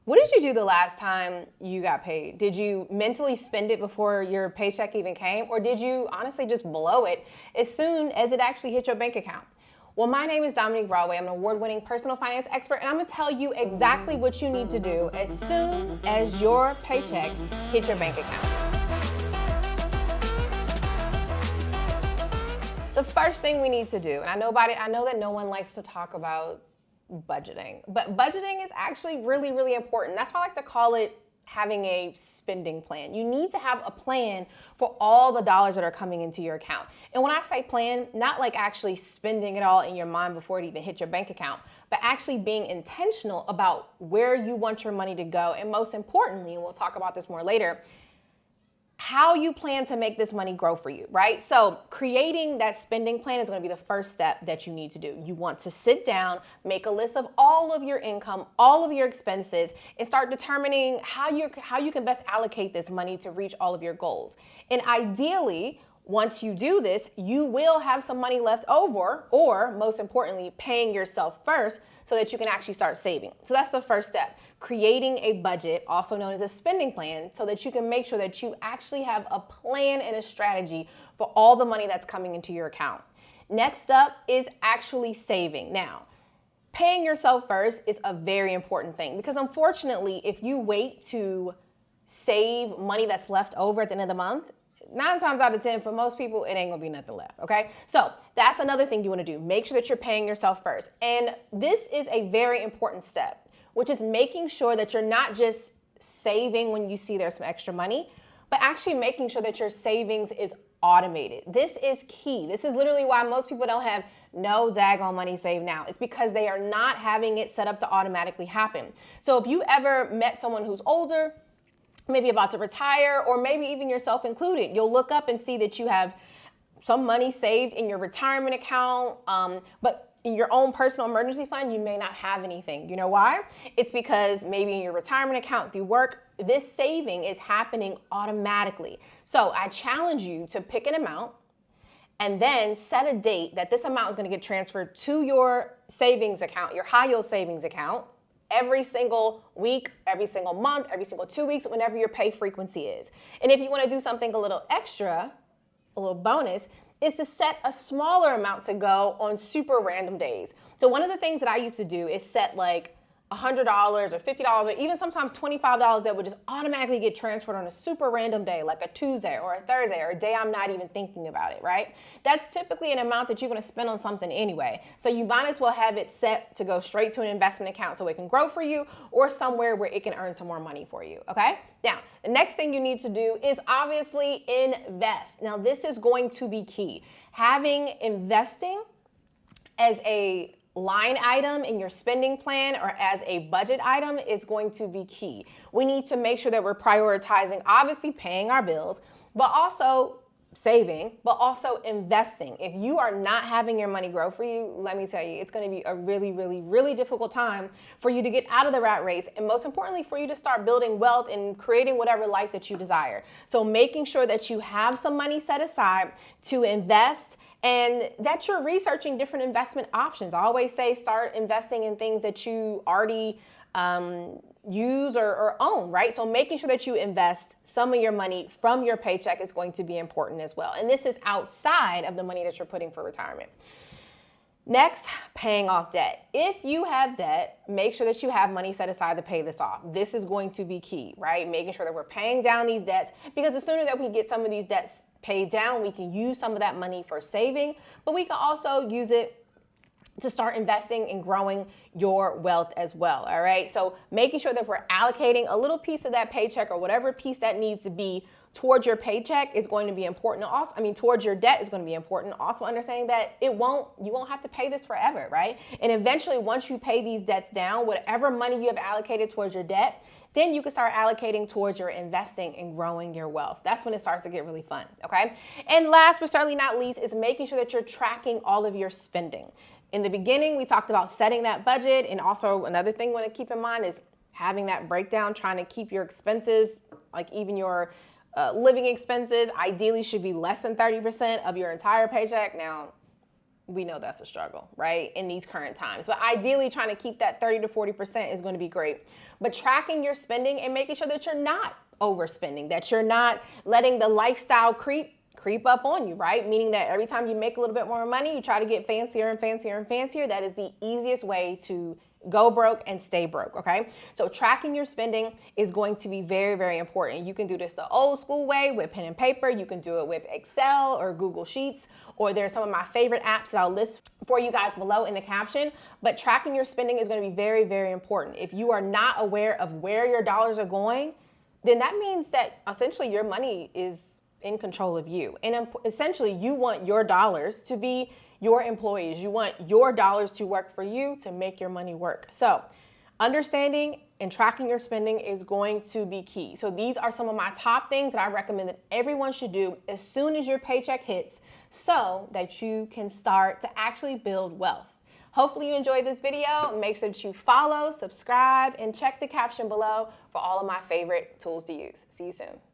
What did you do the last time you got paid? Did you mentally spend it before your paycheck even came? Or did you honestly just blow it as soon as it actually hit your bank account? Well, my name is Dominique Broadway. I'm an award-winning personal finance expert, and I'm gonna tell you exactly what you need to do as soon as your paycheck hits your bank account. The first thing we need to do, and I know that no one likes to talk about budgeting, but budgeting is actually really, really important. That's why I like to call it having a spending plan. You need to have a plan for all the dollars that are coming into your account. And when I say plan, not like actually spending it all in your mind before it even hits your bank account, but actually being intentional about where you want your money to go. And most importantly, and we'll talk about this more later, how you plan to make this money grow for you, right? So creating that spending plan is going to be the first step that you need to do. You want to sit down, make a list of all of your income, all of your expenses, and start determining how you can best allocate this money to reach all of your goals. And ideally, once you do this, you will have some money left over, or most importantly, paying yourself first so that you can actually start saving. So that's the first step. Creating a budget, also known as a spending plan, so that you can make sure that you actually have a plan and a strategy for all the money that's coming into your account. Next up is actually saving. Now, paying yourself first is a very important thing because unfortunately, if you wait to save money that's left over at the end of the month, 9 times out of 10, for most people, it ain't gonna be nothing left, okay? So that's another thing you wanna do. Make sure that you're paying yourself first. And this is a very important step, which is making sure that you're not just saving when you see there's some extra money, but actually making sure that your savings is automated. This is key. This is literally why most people don't have no daggone money saved now. It's because they are not having it set up to automatically happen. So if you ever met someone who's older, maybe about to retire, or maybe even yourself included, you'll look up and see that you have some money saved in your retirement account, but in your own personal emergency fund, you may not have anything. You know why? It's because maybe in your retirement account through work, this saving is happening automatically. So I challenge you to pick an amount and then set a date that this amount is going to get transferred to your savings account, your high yield savings account, every single week, every single month, every single 2 weeks, whenever your pay frequency is. And if you want to do something a little extra, a little bonus, is to set a smaller amount to go on super random days. So one of the things that I used to do is set like $100 or $50 or even sometimes $25 that would just automatically get transferred on a super random day, like a Tuesday or a Thursday or a day I'm not even thinking about it, right? That's typically an amount that you're gonna spend on something anyway. So you might as well have it set to go straight to an investment account so it can grow for you or somewhere where it can earn some more money for you, okay? Now, the next thing you need to do is obviously invest. Now, this is going to be key. Having investing as a line item in your spending plan or as a budget item is going to be key. We need to make sure that we're prioritizing, obviously paying our bills, but also saving, but also investing. If you are not having your money grow for you, let me tell you, it's going to be a really, really, really difficult time for you to get out of the rat race, and most importantly, for you to start building wealth and creating whatever life that you desire. So making sure that you have some money set aside to invest and that you're researching different investment options. I always say start investing in things that you already use or own, right? So making sure that you invest some of your money from your paycheck is going to be important as well. And this is outside of the money that you're putting for retirement. Next, paying off debt. If you have debt, make sure that you have money set aside to pay this off. This is going to be key, right? Making sure that we're paying down these debts, because the sooner that we get some of these debts paid down, we can use some of that money for saving, but we can also use it to start investing and growing your wealth as well, all right? So making sure that we're allocating a little piece of that paycheck or whatever piece that needs to be towards your paycheck is going to be important. Also, towards your debt is going to be important. Also understanding that you won't have to pay this forever, right? And eventually, once you pay these debts down, whatever money you have allocated towards your debt, then you can start allocating towards your investing and growing your wealth. That's when it starts to get really fun, okay? And last but certainly not least is making sure that you're tracking all of your spending. In the beginning, we talked about setting that budget, and also another thing you want to keep in mind is having that breakdown, trying to keep your expenses, like even your living expenses, ideally should be less than 30% of your entire paycheck. Now, we know that's a struggle, right? In these current times. But ideally, trying to keep that 30 to 40% is going to be great. But tracking your spending and making sure that you're not overspending, that you're not letting the lifestyle creep up on you, right? Meaning that every time you make a little bit more money, you try to get fancier and fancier and fancier. That is the easiest way to go broke and stay broke, okay? So tracking your spending is going to be very, very important. You can do this the old school way with pen and paper. You can do it with Excel or Google Sheets, or there's some of my favorite apps that I'll list for you guys below in the caption. But tracking your spending is going to be very, very important. If you are not aware of where your dollars are going, then that means that essentially your money is in control of you. And essentially you want your dollars to be your employees. You want your dollars to work for you to make your money work. So understanding and tracking your spending is going to be key. So these are some of my top things that I recommend that everyone should do as soon as your paycheck hits so that you can start to actually build wealth. Hopefully you enjoyed this video. Make sure that you follow, subscribe, and check the caption below for all of my favorite tools to use. See you soon.